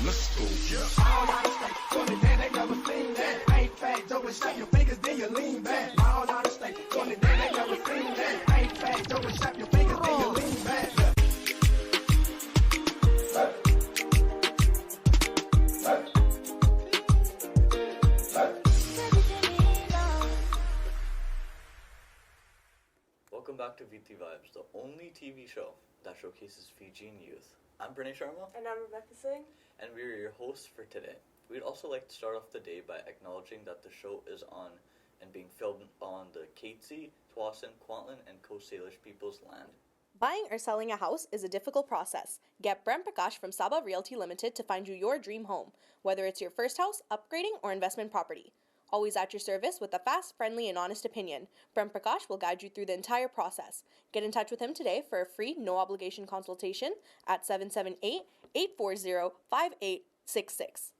All out of state, doing it then they never seen that. Ain't fat, Joe, and snap your fingers, then you lean back. All out of state, doing it then they never seen that. Ain't fat, Joe, and snap your fingers, then you lean back. Welcome back to Viti Vibes, the only TV show that showcases Fijian youth. I'm Pranay Sharma. And I'm Rebecca Singh. And we're your hosts for today. We'd also like to start off the day by acknowledging that the show is on and being filmed on the Katsi, Twasan, Kwantlen, and Coast Salish people's land. Buying or selling a house is a difficult process. Get Brent Prakash from Saba Realty Limited to find you your dream home, whether it's your first house, upgrading, or investment property. Always at your service with a fast, friendly, and honest opinion. Brent Prakash will guide you through the entire process. Get in touch with him today for a free, no-obligation consultation at 778-840-5866.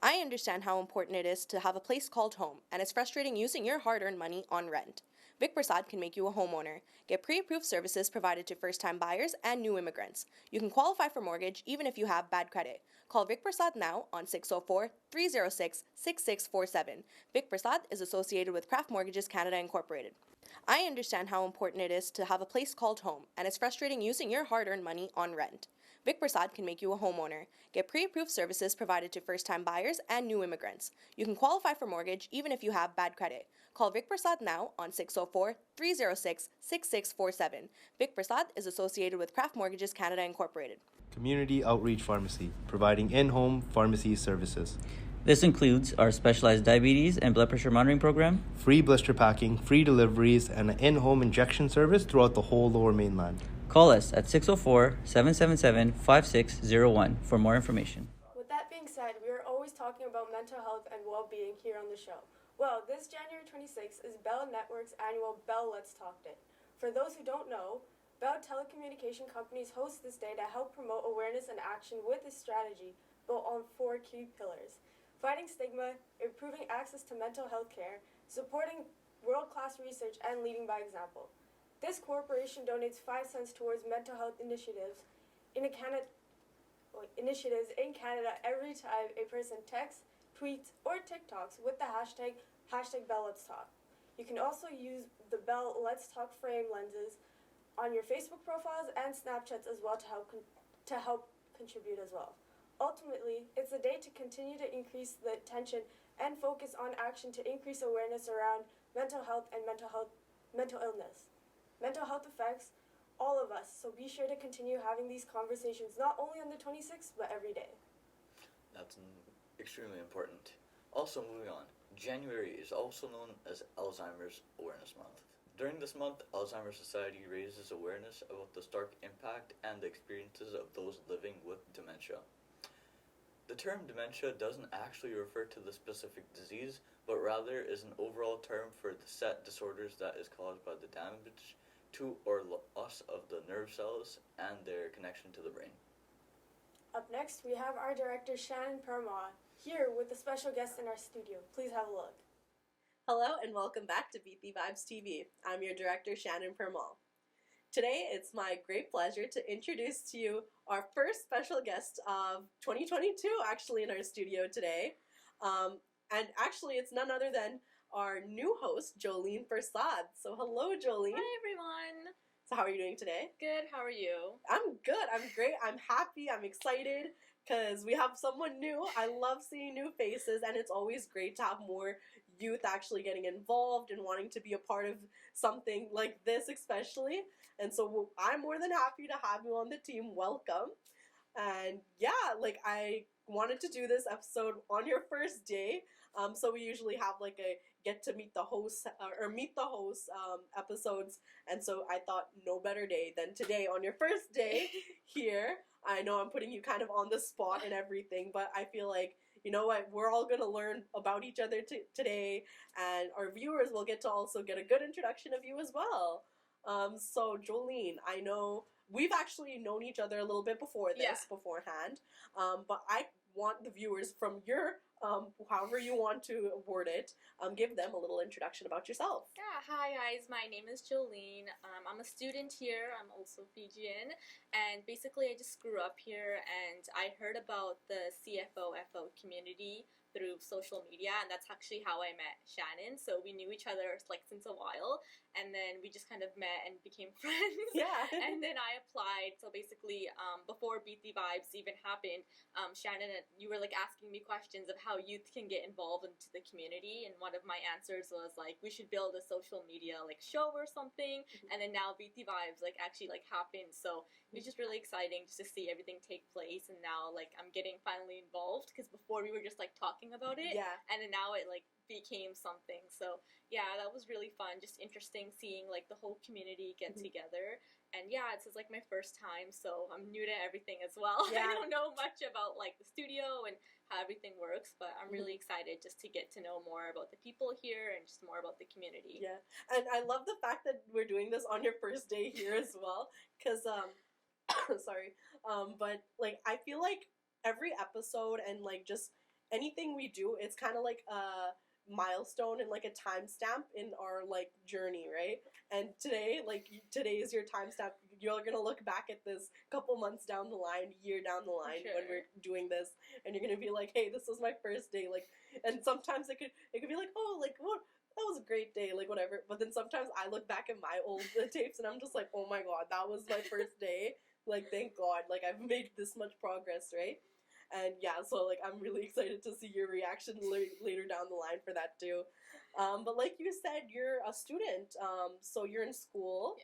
I understand how important it is to have a place called home, and it's frustrating using your hard-earned money on rent. Vic Prasad can make you a homeowner. Get pre-approved services provided to first-time buyers and new immigrants. You can qualify for mortgage even if you have bad credit. Call Vic Prasad now on 604-306-6647. Vic Prasad is associated with Craft Mortgages Canada Incorporated. I understand how important it is to have a place called home, and it's frustrating using your hard-earned money on rent. Vic Prasad can make you a homeowner. Get pre-approved services provided to first-time buyers and new immigrants. You can qualify for mortgage even if you have bad credit. Call Vic Prasad now on 604-306-6647. Vic Prasad is associated with Craft Mortgages Canada Incorporated. Community Outreach Pharmacy, providing in-home pharmacy services. This includes our specialized diabetes and blood pressure monitoring program, Free blister packing, free deliveries, and an in-home injection service throughout the whole Lower Mainland. Call us at 604-777-5601 for more information. With that being said, we are always talking about mental health and well-being here on the show. Well, this January 26th is Bell Network's annual Bell Let's Talk Day. For those who don't know, Bell telecommunication companies host this day to help promote awareness and action with a strategy built on 4 key pillars: fighting stigma, improving access to mental health care, supporting world-class research, and leading by example. This corporation donates 5 cents towards mental health initiatives in Canada every time a person texts, tweets, or TikToks with the hashtag #BellLet'sTalk. You can also use the Bell Let's Talk frame lenses on your Facebook profiles and Snapchats as well to help contribute as well. Ultimately, it's a day to continue to increase the attention and focus on action to increase awareness around mental health and mental illness. Mental health affects all of us, so be sure to continue having these conversations not only on the 26th, but every day. That's extremely important. Also, moving on, January is also known as Alzheimer's Awareness Month. During this month, Alzheimer's Society raises awareness about the stark impact and the experiences of those living with dementia. The term dementia doesn't actually refer to the specific disease, but rather is an overall term for the set disorders that is caused by the damage to or loss of the nerve cells and their connection to the brain. Up next, we have our director Shannon Permaw here with a special guest in our studio. Please have a look. Hello and welcome back to Viti Vibes TV. I'm your director, Shannon Permal. Today, it's my great pleasure to introduce to you our first special guest of 2022, actually, in our studio today. And actually, it's none other than our new host, Jolene Persad. So hello, Jolene. Hi, everyone. So how are you doing today? Good. How are you? I'm good. I'm great. I'm happy. I'm excited because we have someone new. I love seeing new faces, and it's always great to have more youth actually getting involved and wanting to be a part of something like this especially. And so I'm more than happy to have you on the team. Welcome. And yeah, I wanted to do this episode on your first day. So we usually have a get to meet the hosts episodes. And so I thought no better day than today on your first day here. I know I'm putting you kind of on the spot and everything, but I feel like, you know what, we're all going to learn about each other today, and our viewers will get to also get a good introduction of you as well. So Jolene, I know we've actually known each other a little bit before this, beforehand, but I want the viewers from your however you want to word it, give them a little introduction about yourself. Yeah, hi guys, my name is Jolene. I'm a student here. I'm also Fijian, and basically I just grew up here and I heard about the CFO community through social media, and that's actually how I met Shannon. So we knew each other like since a while, and then we just kind of met and became friends. Yeah. And then I applied. So basically, before Viti Vibes even happened, Shannon, you were like asking me questions of how youth can get involved into the community, and one of my answers was like we should build a social media like show or something. And then now Viti Vibes like actually like happened. So it was just really exciting just to see everything take place, and now like I'm getting finally involved, because before we were just like talking about it, Yeah. and then now it like became something. So yeah, that was really fun, just interesting seeing like the whole community get together. And yeah, this is like my first time, so I'm new to everything as well. Yeah. I don't know much about like the studio and how everything works, but I'm really excited just to get to know more about the people here and just more about the community. Yeah, and I love the fact that we're doing this on your first day here as well, because sorry, but like I feel like every episode and like just anything we do, it's kind of like a milestone and like a timestamp in our like journey, right? And today is your timestamp. You're gonna look back at this couple months down the line, year down the line, when we're doing this, and you're gonna be like, hey, this was my first day, like. And sometimes it could be like, oh, like what, that was a great day, like whatever. But then sometimes I look back at my old tapes and I'm just like, oh my god, that was my first day. Like, thank God, like I've made this much progress, right? And yeah, so like I'm really excited to see your reaction later down the line for that too. But like you said, you're a student, so you're in school.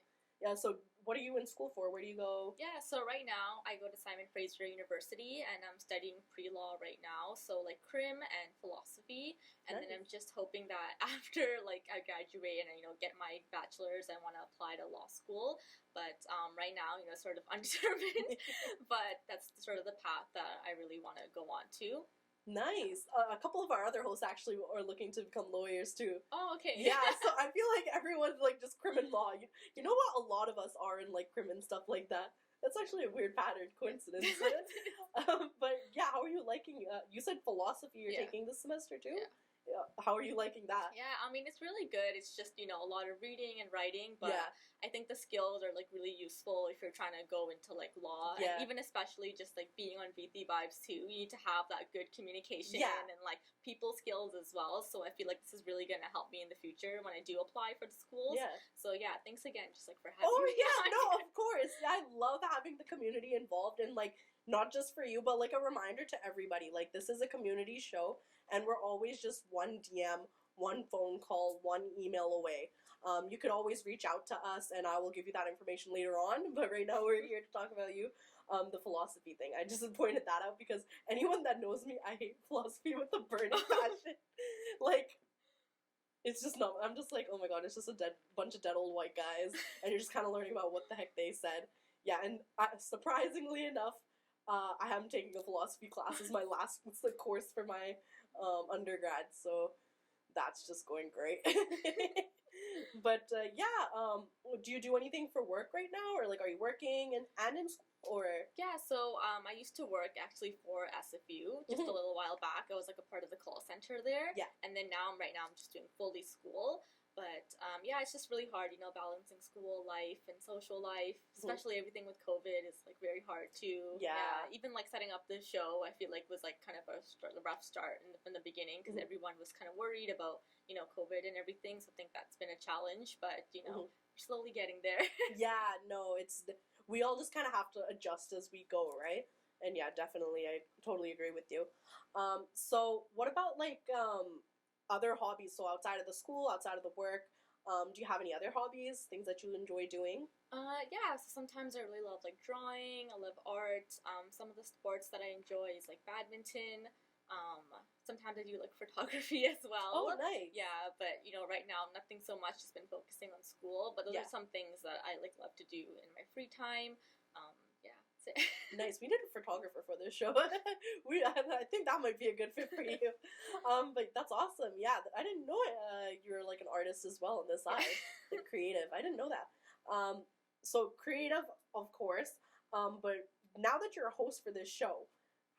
Yeah. So what are you in school for? Where do you go? Yeah, so right now I go to Simon Fraser University and I'm studying pre-law right now, so like crim and philosophy, and then I'm just hoping that after like I graduate and I get my bachelor's, I want to apply to law school. But right now, sort of undetermined, but that's sort of the path that I really want to go on to. Nice. A couple of our other hosts actually are looking to become lawyers too. Oh, okay. Yeah, so I feel like everyone's like just crim and law. You know what? A lot of us are in like crim and stuff like that. That's actually a weird pattern, coincidence. But yeah, how are you liking? You said philosophy you're taking this semester too. Yeah. How are you liking that? Yeah, I mean, it's really good. It's just, a lot of reading and writing, but I think the skills are, like, really useful if you're trying to go into, like, law. Yeah. And even especially just, like, being on Viti Vibes, too. You need to have that good communication and, like, people skills as well. So I feel like this is really going to help me in the future when I do apply for the schools. Yeah. So, yeah, thanks again just, like, for having Oh, me yeah, on. no, of course. I love having the community involved and, like, not just for you, but, like, a reminder to everybody. Like, this is a community show, and we're always just one DM, one phone call, one email away. You could always reach out to us, and I will give you that information later on. But right now, we're here to talk about you, the philosophy thing. I just pointed that out because anyone that knows me, I hate philosophy with a burning passion. Like, it's just not. I'm just like, oh my god, it's just a bunch of dead old white guys, and you're just kind of learning about what the heck they said. Yeah, and surprisingly enough, I am taking a philosophy class as my last course for my undergrad, so that's just going great. But do you do anything for work right now, or like are you working and in school, or? Yeah, so I used to work actually for SFU just a little while back. I was like a part of the call center there. Yeah. And then right now I'm just doing fully school. But yeah, it's just really hard, balancing school life and social life, especially everything with COVID is like very hard too. Yeah. Even like setting up the show, I feel like was like kind of a rough start in the beginning because everyone was kind of worried about, COVID and everything. So I think that's been a challenge, but we're slowly getting there. Yeah, no, we all just kind of have to adjust as we go, right? And yeah, definitely, I totally agree with you. So what about like other hobbies? So outside of the school, outside of the work, do you have any other hobbies, things that you enjoy doing? Yeah, so sometimes I really love like drawing, I love art. Some of the sports that I enjoy is like badminton. Sometimes I do like photography as well. Oh, nice. Yeah, but right now nothing so much, just been focusing on school, but those are some things that I like love to do in my free time. Yeah, that's it. Nice. We need a photographer for this show. I think that might be a good fit for you. But that's awesome. Yeah, I didn't know you're like an artist as well on this side, like creative. I didn't know that. So creative, of course. But now that you're a host for this show,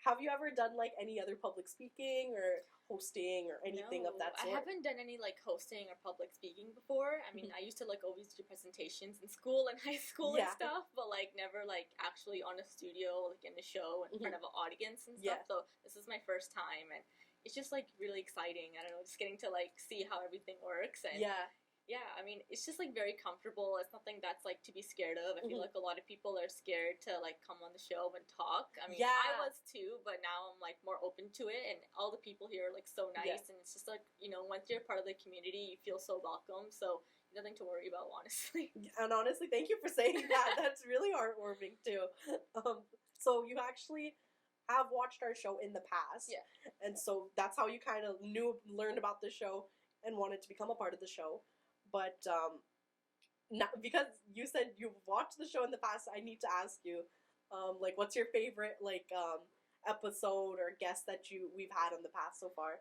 have you ever done like any other public speaking or hosting or anything of that sort? I haven't done any like hosting or public speaking before. I mean, I used to like always do presentations in school and high school and stuff, but like never like actually on a studio, like in a show in front of an audience and stuff. So this is my first time, and it's just like really exciting. I don't know, just getting to like see how everything works. And yeah, I mean, it's just like very comfortable. It's nothing that's like to be scared of. I feel like a lot of people are scared to like come on the show and talk. I mean, I was too, but now I'm like more open to it, and all the people here are like so nice, and it's just like, you know, once you're part of the community, you feel so welcome. So nothing to worry about, honestly. And honestly, thank you for saying that. That's really heartwarming too. So you actually have watched our show in the past, and so that's how you kind of learned about the show and wanted to become a part of the show. But now, because you said you've watched the show in the past, I need to ask you, like, what's your favorite like episode or guest that we've had in the past so far?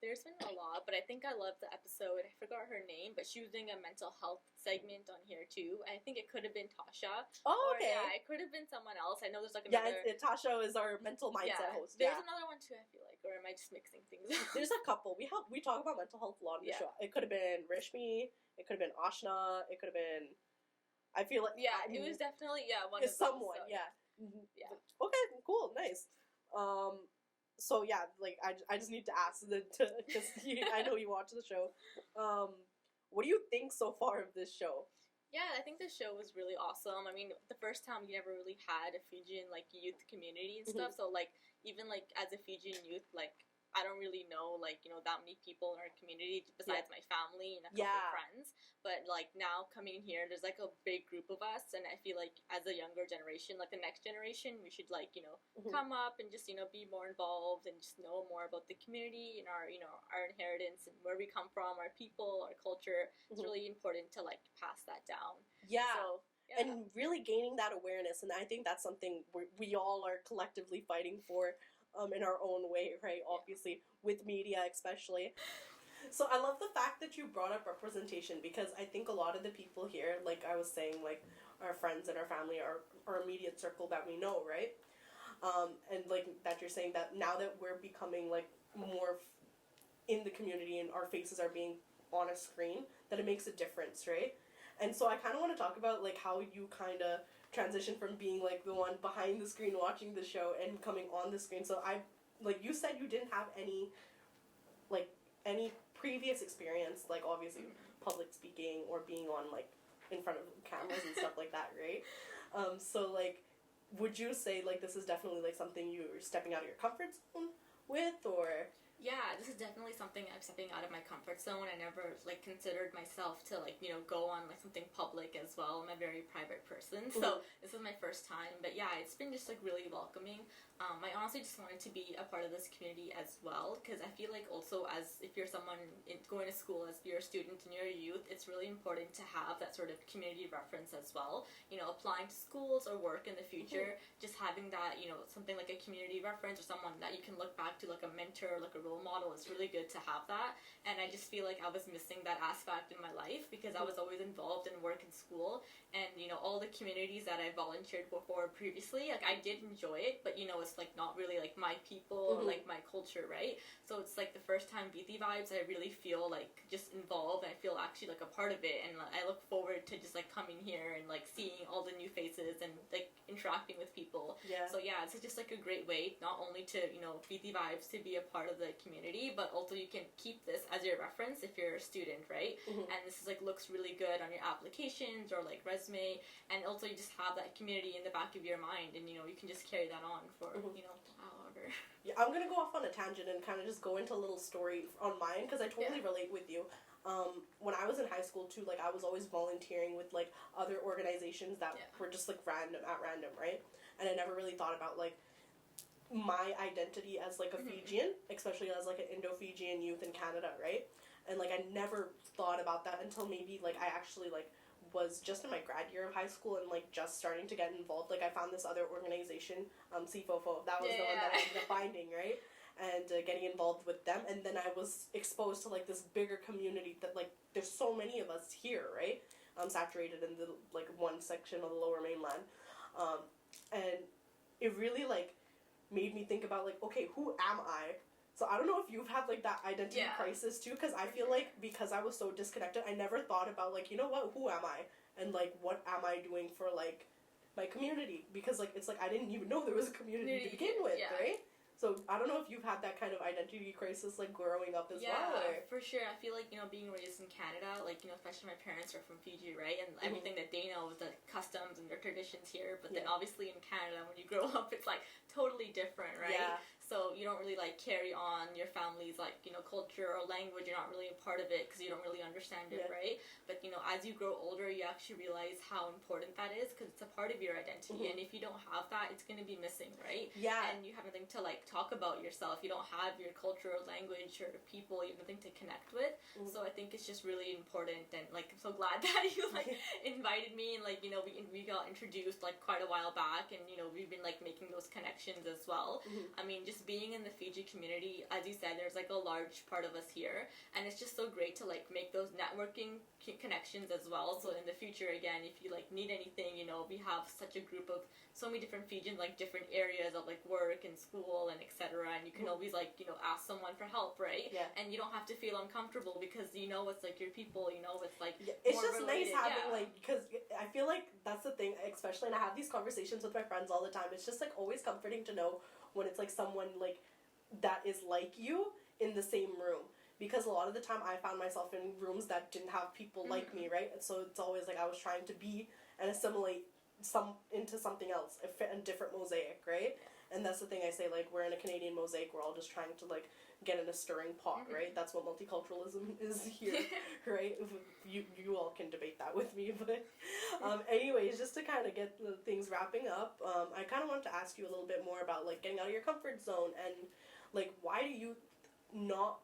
There's been a lot, but I think I love the episode. I forgot her name, but she was doing a mental health segment on here too. I think it could have been Tasha. Oh, okay. Or, yeah, it could have been someone else. I know there's like another. Yeah, Tasha is our mental mindset host. There's another one too, I feel like, or am I just mixing things up? There's a couple. We talk about mental health a lot on the show. It could have been Rishmi. It could have been Ashna. It could have been. I feel like it was definitely one of someone. Those, so. Yeah. Okay. Cool. Nice. So yeah, like I just need to ask because I know you watch the show. What do you think so far of this show? Yeah, I think this show was really awesome. I mean, the first time we never really had a Fijian like youth community and stuff. So like even like as a Fijian youth, like I don't really know like, you know, that many people in our community besides my family and a couple of friends. But like now coming here, there's like a big group of us, and I feel like as a younger generation, like the next generation, we should like, you know, come up and just, you know, be more involved and just know more about the community and our, you know, our inheritance and where we come from, our people, our culture. It's really important to like pass that down. So, and really gaining that awareness, and I think that's something we all are collectively fighting for. In our own way, right? Obviously, with media especially. So I love the fact that you brought up representation, because I think a lot of the people here, like I was saying, like our friends and our family, our immediate circle that we know, right? And like that you're saying that now that we're becoming like more in the community and our faces are being on a screen, that it makes a difference, right? And so I kind of want to talk about like how you kind of transition from being like the one behind the screen watching the show and coming on the screen. So like you said, you didn't have any previous experience, like obviously public speaking or being on like in front of cameras and stuff like that, right? So like, would you say like this is definitely like something you're stepping out of your comfort zone with, or? Yeah, this is definitely something I'm stepping out of my comfort zone. I never like considered myself to like, you know, go on like something public as well. I'm a very private person, so this is my first time. But yeah, it's been just like really welcoming. I honestly just wanted to be a part of this community as well, because I feel like also as if you're someone going to school, as you're a student and you're a youth, it's really important to have that sort of community reference as well. You know, applying to schools or work in the future, just having that, you know, something like a community reference or someone that you can look back to, like a mentor, like a role model, is really good to have that. And I just feel like I was missing that aspect in my life, because I was always involved in work and school, and you know, all the communities that I volunteered for previously, like I did enjoy it, but you know, it's like not really like my people or like my culture, right? So it's like the first time Viti Vibes, I really feel like just involved, and I feel actually like a part of it, and I look forward to just like coming here and like seeing all the new faces and like interacting with people. So yeah, it's just like a great way not only to, you know, Viti Vibes to be a part of the community, but also you can keep this as your reference if you're a student, right? And this is like looks really good on your applications or like resume, and also you just have that community in the back of your mind, and you know, you can just carry that on for you know, however. Yeah, I'm gonna go off on a tangent and kind of just go into a little story on mine, because I totally relate with you. When I was in high school too, like I was always volunteering with like other organizations that were just like random, right? And I never really thought about like my identity as like a Fijian, especially as like an Indo-Fijian youth in Canada, right? And like I never thought about that until maybe like I actually like was just in my grad year of high school and like just starting to get involved. Like I found this other organization, CFOFO, that was the one that I ended up finding, right? And getting involved with them, and then I was exposed to like this bigger community that like there's so many of us here, right? Saturated in the like one section of the Lower Mainland, and it really like made me think about like, okay, who am I? So I don't know if you've had like that identity Yeah. crisis too, because I For feel sure. like because I was so disconnected, I never thought about like, you know what, who am I, and like what am I doing for like my community, because like it's like I didn't even know there was a community to begin with, Yeah. right? So I don't know if you've had that kind of identity crisis like growing up as well. Or... for sure. I feel like, being raised in Canada, like, especially my parents are from Fiji, right? And everything that they know is the customs and their traditions here. But then obviously in Canada, when you grow up, it's like totally different, right? Yeah. So you don't really like carry on your family's like, culture or language. You're not really a part of it because you don't really understand it, right? But, as you grow older, you actually realize how important that is because it's a part of your identity. And if you don't have that, it's going to be missing, right? Yeah. And you have nothing to like talk about yourself. You don't have your culture or language or people. You have nothing to connect with. So I think it's just really important, and like I'm so glad that you like invited me, and like we got introduced like quite a while back, and we've been like making those connections as well. I mean, just being in the Fiji community, as you said, there's like a large part of us here, and it's just so great to like make those networking connections as well. So in the future, again, if you like need anything, we have such a group of so many different Fijians, like different areas of like work and school and etc. And you can always like ask someone for help, right? Yeah. And you don't have to feel uncomfortable because it's like your people. It's like it's more just related. nice having like, because I feel like that's the thing, especially, and I have these conversations with my friends all the time. It's just like always comforting to know when it's like someone like that is like you in the same room. Because a lot of the time I found myself in rooms that didn't have people like me, right? And so it's always like I was trying to be and assimilate into something else, a different mosaic, right? And that's the thing I say, like, we're in a Canadian mosaic, we're all just trying to like get in a stirring pot, right? That's what multiculturalism is here, right? You all can debate that with me, but anyways, just to kind of get the things wrapping up, I kind of wanted to ask you a little bit more about like getting out of your comfort zone, and like why do you not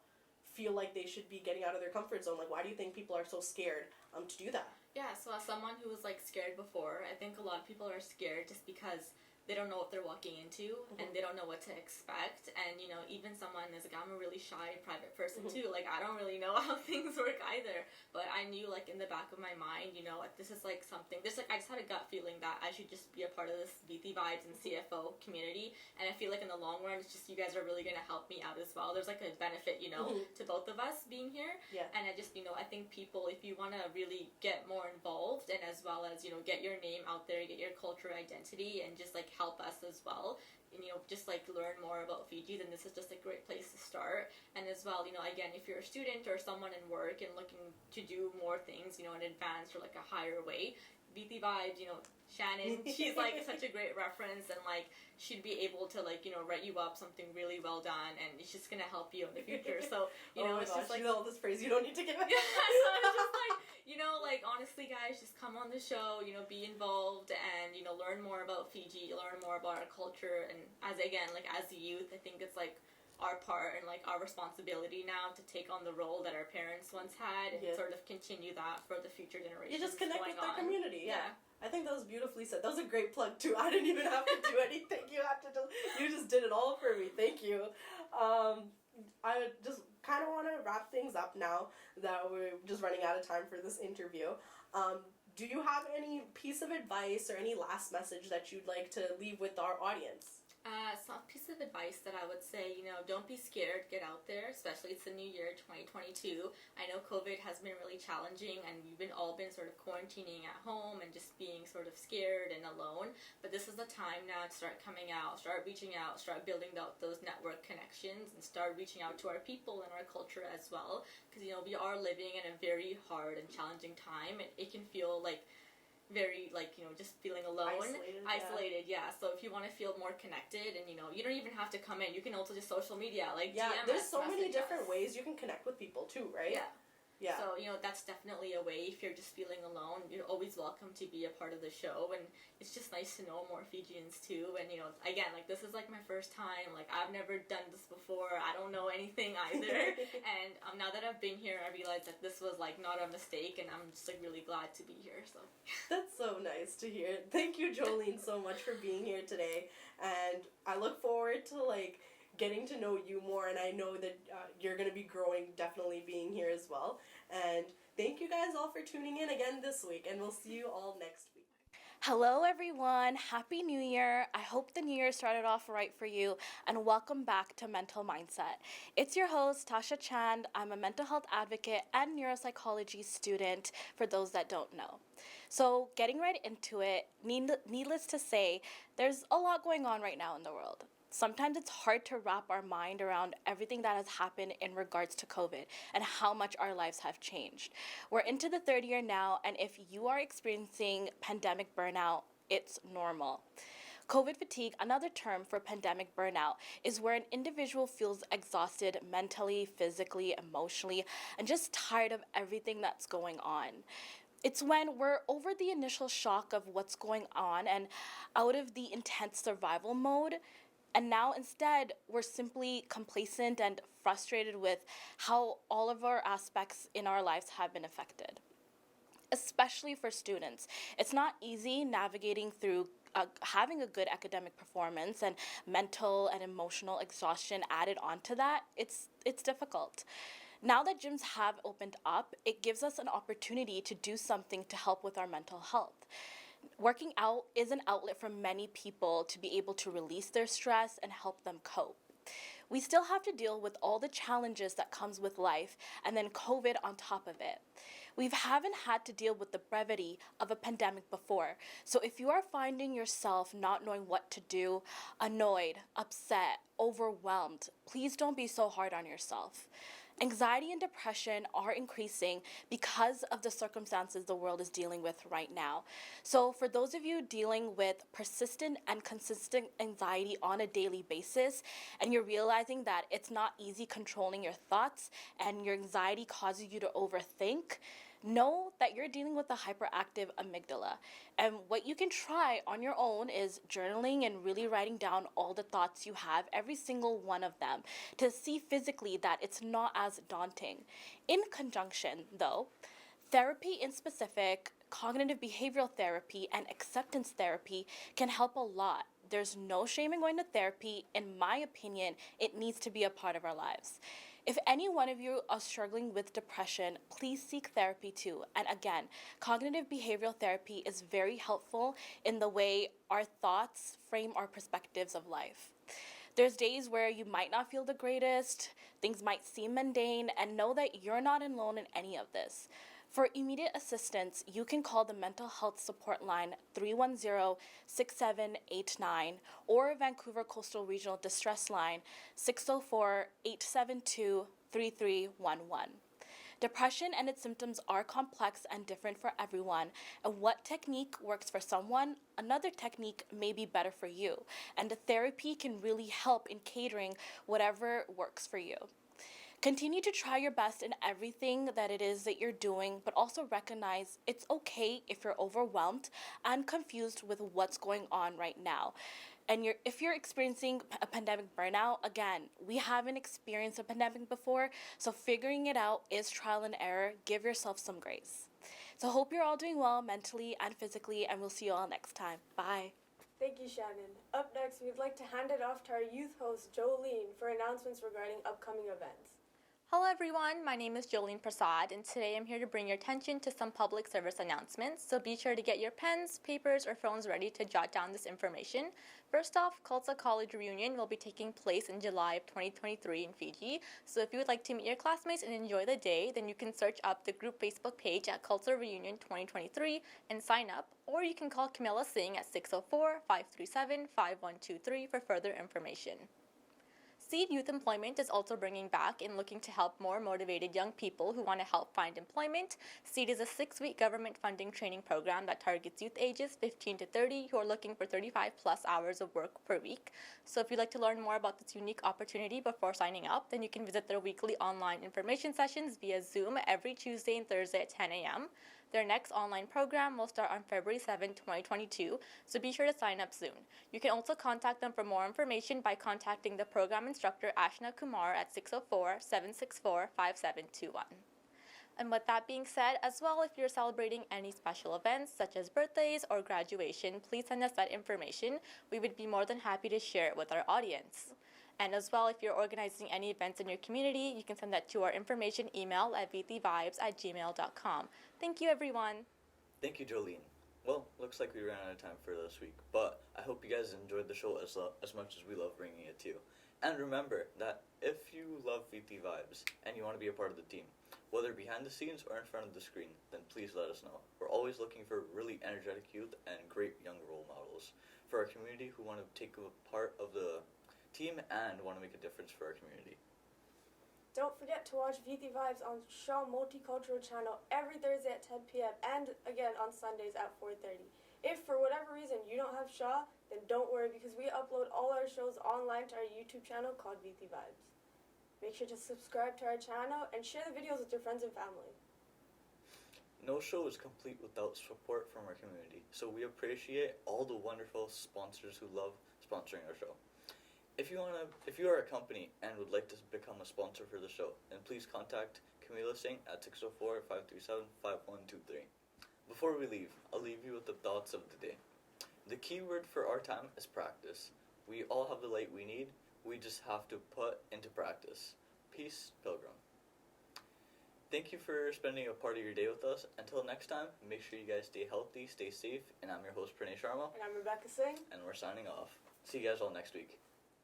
feel like they should be getting out of their comfort zone? Like, why do you think people are so scared to do that? Yeah, so as someone who was like scared before, I think a lot of people are scared just because they don't know what they're walking into and they don't know what to expect. And even someone is like, I'm a really shy private person too, like I don't really know how things work either, but I knew like in the back of my mind, this is like something, this like I just had a gut feeling that I should just be a part of this Viti Vibes and CFO community. And I feel like in the long run, it's just you guys are really going to help me out as well. There's like a benefit to both of us being here. And I just I think people, if you want to really get more involved, and as well as get your name out there, get your culture identity, and just like help us as well, and just like learn more about Fiji, then this is just a great place to start. And as well, again, if you're a student or someone in work and looking to do more things, in advance or like a higher way, Viti Vibes, Shannon, she's like such a great reference, and like she'd be able to like write you up something really well done, and it's just gonna help you in the future. So oh my it's gosh, just like all this praise you don't need to give it. yeah, so it's just like like honestly, guys, just come on the show, be involved, and learn more about Fiji, learn more about our culture, and as a youth, I think it's like our part and like our responsibility now to take on the role that our parents once had, and sort of continue that for the future generations. You just connect with their on. community. Yeah. I think that was beautifully said. That was a great plug too. I didn't even have to do anything. You just did it all for me. Thank you. I just kind of want to wrap things up now that we're just running out of time for this interview. Do you have any piece of advice or any last message that you'd like to leave with our audience? Some piece of advice that I would say, don't be scared, get out there, especially it's the new year, 2022. I know COVID has been really challenging, and we've all been sort of quarantining at home and just being sort of scared and alone, but this is the time now to start coming out, start reaching out, start building out those network connections, and start reaching out to our people and our culture as well, because, we are living in a very hard and challenging time, and it can feel like very just feeling alone, isolated, yeah. So if you want to feel more connected, and you don't even have to come in, you can also just social media, like DM there's us, so many different us. ways you can connect with people too, right? Yeah. So, that's definitely a way. If you're just feeling alone, you're always welcome to be a part of the show, and it's just nice to know more Fijians too. And, again, like, this is like my first time, like, I've never done this before, I don't know anything either, and now that I've been here, I realized that this was like not a mistake, and I'm just like really glad to be here, so. That's so nice to hear. Thank you, Jolene, so much for being here today, and I look forward to like getting to know you more, and I know that you're going to be growing, definitely being here as well. And thank you guys all for tuning in again this week, and we'll see you all next week. Hello, everyone. Happy New Year. I hope the new year started off right for you, and welcome back to Mental Mindset. It's your host, Tasha Chand. I'm a mental health advocate and neuropsychology student, for those that don't know. So, getting right into it, needless to say, there's a lot going on right now in the world. Sometimes it's hard to wrap our mind around everything that has happened in regards to COVID and how much our lives have changed. We're into the third year now, and if you are experiencing pandemic burnout, it's normal. COVID fatigue, another term for pandemic burnout, is where an individual feels exhausted mentally, physically, emotionally, and just tired of everything that's going on. It's when we're over the initial shock of what's going on and out of the intense survival mode, and now instead, we're simply complacent and frustrated with how all of our aspects in our lives have been affected, especially for students. It's not easy navigating through having a good academic performance and mental and emotional exhaustion added onto that. It's difficult. Now that gyms have opened up, it gives us an opportunity to do something to help with our mental health. Working out is an outlet for many people to be able to release their stress and help them cope. We still have to deal with all the challenges that comes with life and then COVID on top of it. We haven't had to deal with the brevity of a pandemic before. So if you are finding yourself not knowing what to do, annoyed, upset, overwhelmed, please don't be so hard on yourself. Anxiety and depression are increasing because of the circumstances the world is dealing with right now. So, for those of you dealing with persistent and consistent anxiety on a daily basis, and you're realizing that it's not easy controlling your thoughts and your anxiety causes you to overthink, know that you're dealing with a hyperactive amygdala. And what you can try on your own is journaling and really writing down all the thoughts you have, every single one of them, to see physically that it's not as daunting. In conjunction, though, therapy in specific, cognitive behavioral therapy, and acceptance therapy can help a lot. There's no shame in going to therapy. In my opinion, it needs to be a part of our lives. If any one of you are struggling with depression, please seek therapy too. And again, cognitive behavioral therapy is very helpful in the way our thoughts frame our perspectives of life. There's days where you might not feel the greatest, things might seem mundane, and know that you're not alone in any of this. For immediate assistance, you can call the Mental Health Support Line 310-6789 or Vancouver Coastal Regional Distress Line 604-872-3311. Depression and its symptoms are complex and different for everyone, and what technique works for someone, another technique may be better for you, and the therapy can really help in catering whatever works for you. Continue to try your best in everything that it is that you're doing, but also recognize it's okay if you're overwhelmed and confused with what's going on right now. And if you're experiencing a pandemic burnout, again, we haven't experienced a pandemic before, so figuring it out is trial and error. Give yourself some grace. So hope you're all doing well mentally and physically, and we'll see you all next time. Bye. Thank you, Shannon. Up next, we'd like to hand it off to our youth host, Jolene, for announcements regarding upcoming events. Hello everyone, my name is Jolene Prasad, and today I'm here to bring your attention to some public service announcements, so be sure to get your pens, papers, or phones ready to jot down this information. First off, Culture College Reunion will be taking place in July of 2023 in Fiji, so if you would like to meet your classmates and enjoy the day, then you can search up the group Facebook page at Culture Reunion 2023 and sign up, or you can call Camilla Singh at 604-537-5123 for further information. Seed Youth Employment is also bringing back and looking to help more motivated young people who want to help find employment. Seed is a 6-week government funding training program that targets youth ages 15 to 30 who are looking for 35 plus hours of work per week. So if you'd like to learn more about this unique opportunity before signing up, then you can visit their weekly online information sessions via Zoom every Tuesday and Thursday at 10 a.m. Their next online program will start on February 7, 2022, so be sure to sign up soon. You can also contact them for more information by contacting the program instructor Ashna Kumar at 604-764-5721. And with that being said, as well, if you're celebrating any special events such as birthdays or graduation, please send us that information. We would be more than happy to share it with our audience. And as well, if you're organizing any events in your community, you can send that to our information email at vitivibes@gmail.com. Thank you, everyone. Thank you, Jolene. Well, looks like we ran out of time for this week, but I hope you guys enjoyed the show as much as we love bringing it to you. And remember that if you love Viti Vibes and you want to be a part of the team, whether behind the scenes or in front of the screen, then please let us know. We're always looking for really energetic youth and great young role models for our community who want to take a part of the team and want to make a difference for our community. Don't forget to watch Viti Vibes on Shaw Multicultural channel every Thursday at 10 p.m. and again on Sundays at 4:30. If for whatever reason you don't have Shaw, then don't worry because we upload all our shows online to our YouTube channel called Viti Vibes. Make sure to subscribe to our channel and share the videos with your friends and family. No show is complete without support from our community, so we appreciate all the wonderful sponsors who love sponsoring our show. If you are a company and would like to become a sponsor for the show, then please contact Camila Singh at 604-537-5123. Before we leave, I'll leave you with the thoughts of the day. The key word for our time is practice. We all have the light we need. We just have to put into practice. Peace, Pilgrim. Thank you for spending a part of your day with us. Until next time, make sure you guys stay healthy, stay safe, and I'm your host, Pranay Sharma. And I'm Rebecca Singh. And we're signing off. See you guys all next week.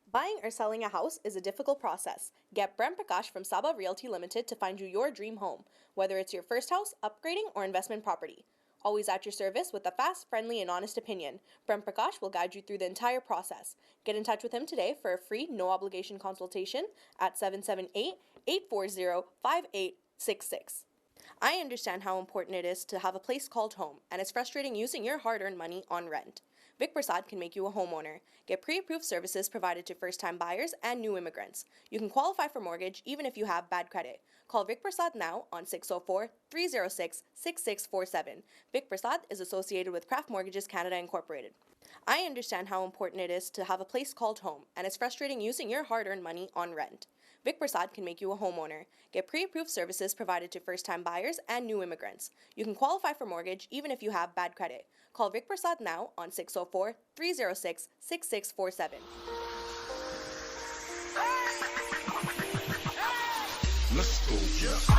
Buying or selling a house is a difficult process. Get Brent Prakash from Saba Realty Limited to find you your dream home, whether it's your first house, upgrading, or investment property. Always at your service with a fast, friendly, and honest opinion, Brent Prakash will guide you through the entire process. Get in touch with him today for a free, no-obligation consultation at 778-840-5866. I understand how important it is to have a place called home, and it's frustrating using your hard-earned money on rent. Vic Prasad can make you a homeowner. Get pre-approved services provided to first-time buyers and new immigrants. You can qualify for mortgage even if you have bad credit. Call Vic Prasad now on 604-306-6647. Vic Prasad is associated with Craft Mortgages Canada Incorporated. I understand how important it is to have a place called home, and it's frustrating using your hard-earned money on rent. Vic Prasad can make you a homeowner. Get pre-approved services provided to first-time buyers and new immigrants. You can qualify for mortgage even if you have bad credit. Call Vic Prasad now on 604-306-6647. Let's go, yeah.